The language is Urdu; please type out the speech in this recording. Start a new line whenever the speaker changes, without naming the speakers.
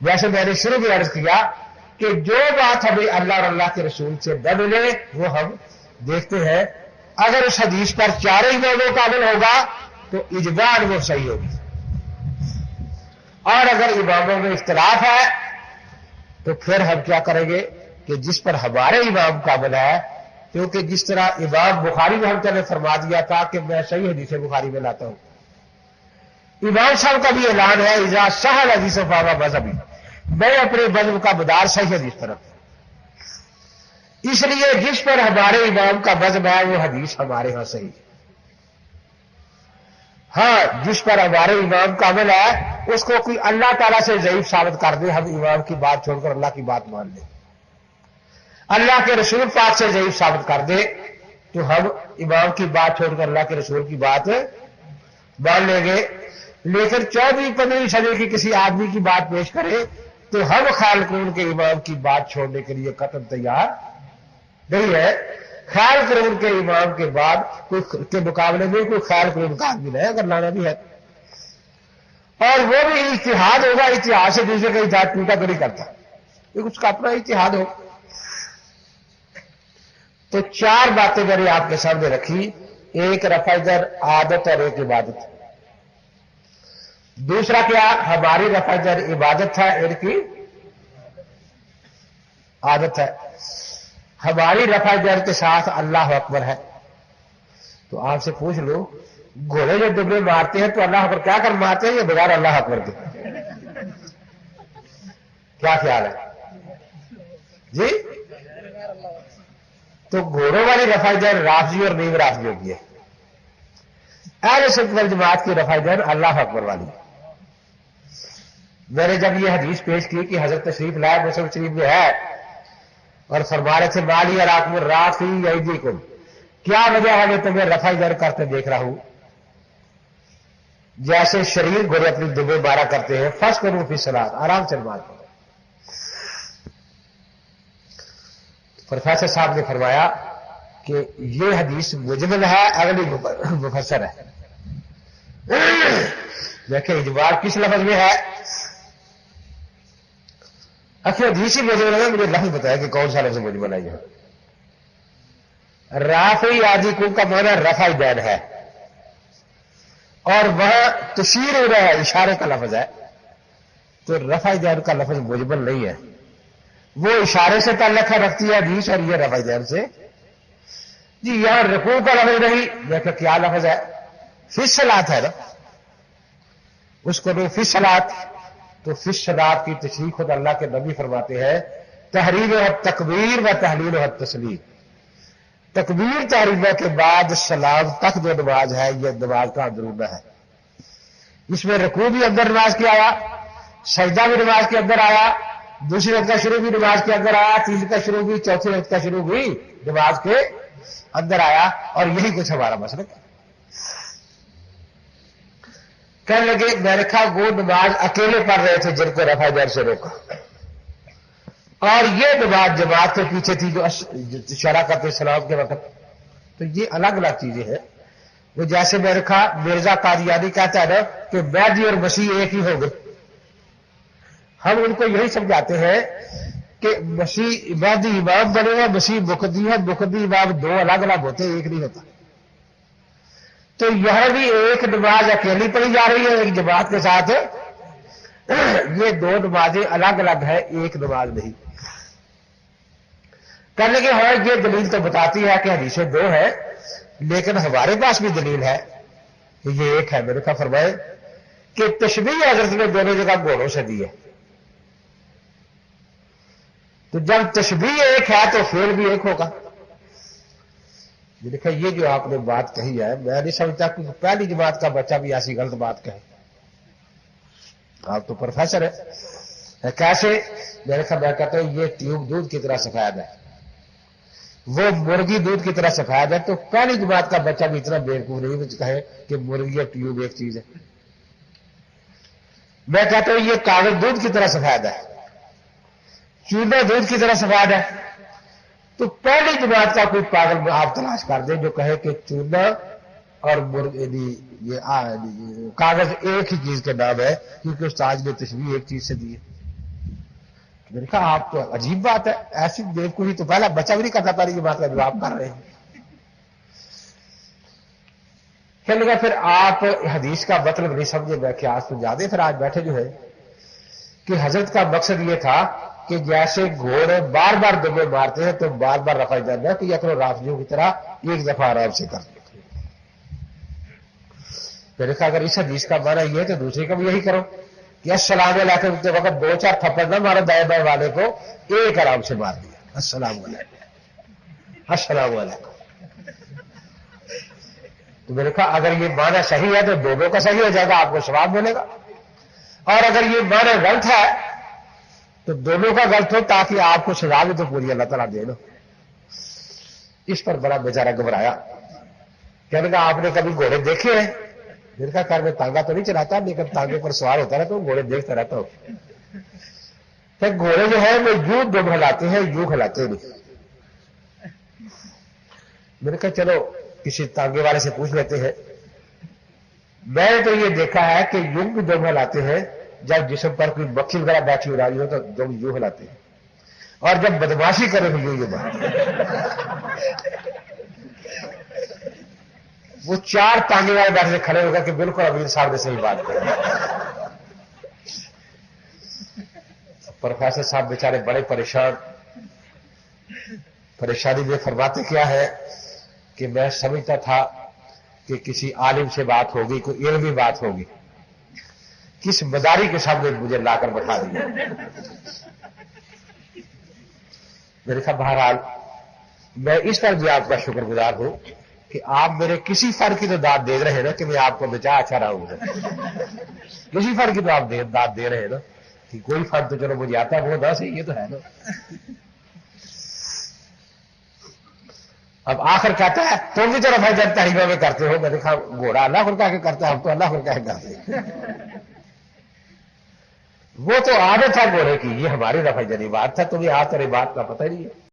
جیسے میں نے شروع میں عرض کیا کہ جو بات ہمیں اللہ اور اللہ کے رسول سے نہ ملے وہ ہم دیکھتے ہیں، اگر اس حدیث پر چاروں اماموں کا عمل ہوگا تو اجماع وہ صحیح ہوگی، اور اگر اماموں میں اختلاف ہے تو پھر ہم کیا کریں گے کہ جس پر ہمارے امام کا عمل ہے، کیونکہ جس طرح امام بخاری رحمۃ اللہ نے فرما دیا تھا کہ میں صحیح حدیث بخاری میں لاتا ہوں، امام صاحب کا بھی اعلان ہے اذا صح الحدیث فهو مذہبی، میں اپنے مذہب کا مدار صحیح حدیث پر رکھتا ہوں، اس لیے جس پر ہمارے امام کا مذہب ہے وہ حدیث ہمارے ہاں صحیح ہے۔ ہاں جس پر ہمارے امام کا عمل ہے اس کو کوئی اللہ تعالیٰ سے ضعیف ثابت کر دے، ہم امام کی بات چھوڑ کر اللہ کی بات مان لیں، اللہ کے رسول پاک سے ضعیف ثابت کر دے تو ہم امام کی بات چھوڑ کر اللہ کے رسول کی بات مان لیں گے، لیکن 14ویں-15ویں صدی کی کسی آدمی کی بات پیش کرے تو ہم خیال قرون کے امام کی بات چھوڑنے کے لیے قطعاً تیار نہیں ہے۔ خیال قرون کے امام کے بعد کے مقابلے میں کوئی خیال قرون کا آدمی نہیں اگر لانا بھی ہے، اور وہ بھی اتحاد ہوگا، اتحاد سے دوسرے کا اتحاد ٹوٹا تو نہیں کرتا، اس کا اپنا اتحاد ہو۔ تو 4 باتیں میں نے آپ کے سامنے رکھی، ایک رفع در عادت اور ایک عبادت۔ دوسرا کیا؟ ہماری رفع در عبادت ہے، ان کی عادت ہے۔ ہماری رفع در کے ساتھ اللہ اکبر ہے۔ تو آپ سے پوچھ لو، گھوڑے جو دبے مارتے ہیں تو اللہ اکبر کیا کر مارتے ہیں یا بغیر اللہ اکبر کے؟ کیا خیال ہے جی؟ تو گھوڑوں والی رفع در رافضی اور نیم رافضی ہوتی ہے، اہل سنت والجماعت کی رفع در اللہ اکبر والی۔ میں نے جب یہ حدیث پیش کی کہ حضرت تشریف لائے مسلم شریف میں ہے اور فرما رہے تھے مالی علاقم الرافی یعیدیکم، کیا وجہ ہے میں تمہیں رفع در کرتے دیکھ رہا ہوں جیسے شریر گھوڑے اپنی دبے مارا کرتے ہیں، فس کروں فی صلاۃ، آرام سے نماز پڑھو۔ پروفیسر صاحب نے فرمایا کہ یہ حدیث مجمل ہے، اگلی مفسر ہے۔ دیکھیں اجماع کس لفظ میں ہے؟ اچھا حدیث ہی مجمل ہے، مجھے لفظ بتایا کہ کون سا لفظ مجمل ہے۔ یہاں رافعی عادیکم کا معنی رفع دین ہے، اور وہاں تشیر ہو رہا ہے، اشارے کا لفظ ہے، تو رفع دین کا لفظ مجمل نہیں ہے، وہ اشارے سے تعلق رکھتی ہے حدیث، اور یہ رفع دین سے۔ جی یہاں رکوع کا لفظ نہیں، دیکھو کیا لفظ ہے؟ فی الصلاۃ ہے نا، اس کو نہیں فی الصلاۃ، تو فی الصلاۃ کی تشریح خود اللہ کے نبی فرماتے ہیں تحریم و تکبیر و تحلیل و تسلیم، تکبیر تحریمہ کے بعد سلام تک جو نماز ہے یہ نماز کا اندرونہ ہے۔ اس میں رکوع بھی اندر نماز کے آیا، سجدہ بھی نماز کے اندر آیا، دوسری رکعت کا شروع بھی نماز کے اندر آیا، تیسری کا شروع بھی، چوتھی رکعت کا شروع بھی نماز کے اندر آیا، اور یہی کچھ ہمارا مسلک ہے۔ کہنے لگے میں نے کہا وہ نماز اکیلے پڑھ رہے تھے جن کو رفع دین سے روکا، اور یہ نماز جماعت کے پیچھے تھی جو اشارہ کرتے سلام کے وقت، تو یہ الگ الگ چیزیں ہیں۔ وہ جیسے میں نے کہا مرزا قادیانی کہتا ہے نا کہ مہدی اور مسیح ایک ہی ہو گئے، ہم ان کو یہی سمجھاتے ہیں کہ مسیح مہدی امام بنے گا، مسیح مقتدی ہے، مقتدی امام دو الگ الگ ہوتے ہیں، ایک نہیں ہوتا۔ تو یہاں بھی ایک نماز اکیلی پڑھی جا رہی ہے ایک جماعت کے ساتھ، یہ دو نمازیں الگ الگ ہیں، ایک نماز نہیں۔ کہنے کے ہاں یہ دلیل تو بتاتی ہے کہ حدیثیں دو ہیں، لیکن ہمارے پاس بھی دلیل ہے کہ یہ ایک ہے۔ میرے کا فرمائے کہ تشبیہ حضرت نے دونوں جگہ گھوڑوں سے دی ہے، تو جب تشبیہ ایک ہے تو فعل بھی ایک ہوگا۔ دیکھا یہ جو آپ نے بات کہی ہے، میں نہیں سمجھتا کہ پہلی جماعت کا بچہ بھی ایسی غلط بات کہے۔ آپ تو پروفیسر ہے، کیسے؟ میرے خیال میں کہتا ہوں یہ ٹیوب دودھ کی طرح سفید ہے، وہ مرغی دودھ کی طرح سفید ہے، تو پہلی جماعت کا بچہ بھی اتنا بیوقوف نہیں کہے کہ مرغی اور ٹیوب ایک چیز ہے۔ میں کہتا ہوں یہ کاغذ دودھ کی طرح سفید ہے، چونا دودھ کی طرح سفید ہے، تو پہلی جماعت کا کوئی پاگل آپ تلاش کر دیں جو کہے کہ چونا اور یہ کاغذ ایک ہی چیز کے نام ہے، کیونکہ استاد نے تشبیہ ایک چیز سے دی ہے۔ میں نے کہا آپ تو عجیب بات ہے، ایسی بیوقوفی تو پہلا بچہ بھی نہیں کرتا، پہلے یہ بات کا جواب کر رہے ہیں۔ کہنے لگا پھر آپ حدیث کا مطلب نہیں سمجھے، میں کہ آج سمجھا دیں۔ پھر آج بیٹھے جو ہے کہ حضرت کا مقصد یہ تھا کہ جیسے گھوڑے بار بار دمے مارتے ہیں تو بار بار رفع جان ہے، کہ یہ اپنے رافضیوں کی طرح ایک دفعہ آرام سے کر دیں۔ میں نے کہا اگر اس حدیث کا معنی یہ ہے تو دوسرے کا بھی یہی کرو کہ السلام علیکم کے وقت دو چار تھپڑ نہ مارو دائیں بائیں والے کو، ایک آرام سے مار دیا، السلام علیکم السلام علیکم۔ تو میں نے کہا اگر یہ معنی صحیح ہے تو دونوں کا صحیح ہو جائے گا، آپ کو ثواب ملے گا، اور اگر یہ معنی غلط ہے تو دونوں کا غلط ہو تاکہ آپ کو سزا بھی تو پوری اللہ تعالیٰ دے دو۔ اس پر بڑا بیچارہ گھبرایا، کہنے لگا آپ نے کبھی گھوڑے دیکھے ہیں؟ میں نے کہا خیر میں تانگا تو نہیں چلاتا، لیکن تانگے پر سوار ہوتا رہتا ہوں، گھوڑے دیکھتا رہتا ہوں۔ پھر گھوڑے جو ہے وہ یوں دم ہلاتے ہیں، یوں ہلاتے نہیں۔ میں نے کہا چلو کسی تانگے والے سے پوچھ لیتے ہیں۔ میں نے تو یہ دیکھا ہے کہ یوں بھی دم ہلاتے ہیں جب جسم پر کوئی مکھی وغیرہ بیٹھی اڑائی ہو تو دم یوں ہلاتے ہیں، اور جب بدماشی کرے تو یوں بات۔ وہ چار تانگے والے بیٹھے سے کھڑے ہو گئے کہ بالکل امیر صاحب نے صحیح بات کی۔ پروفیسر صاحب بیچارے بڑے پریشانی میں فرماتے کیا ہے کہ میں سمجھتا تھا کہ کسی عالم سے بات ہوگی، کوئی علمی بات ہوگی، کس مداری کے سامنے مجھے لا کر بٹھا دیا۔ میں نے کہا بہرحال میں اس پر بھی آپ کا شکر گزار ہوں کہ آپ میرے کسی فرق کی تو داد دے رہے ہیں نا کہ میں آپ کو بچا اچھا رہا ہوں، کسی فرق کی تو آپ داد دے رہے ہیں نا کہ کوئی فرق تو چلو مجھے آتا ہے وہ نہ صحیح، یہ تو ہے نا۔ اب آخر کہتا ہے تم بھی تو رفع جان تحریمہ میں کرتے ہو۔ میں نے کہا گھوڑا اللہ پر کہہ کے کرتا ہے، ہم تو اللہ پر کہہ کے کرتے ہیں۔ وہ تو عادت ہے گھوڑے کی، یہ ہماری رفع جانی بات تھا، تمہیں آج تیری بات کا پتہ ہی نہیں ہے۔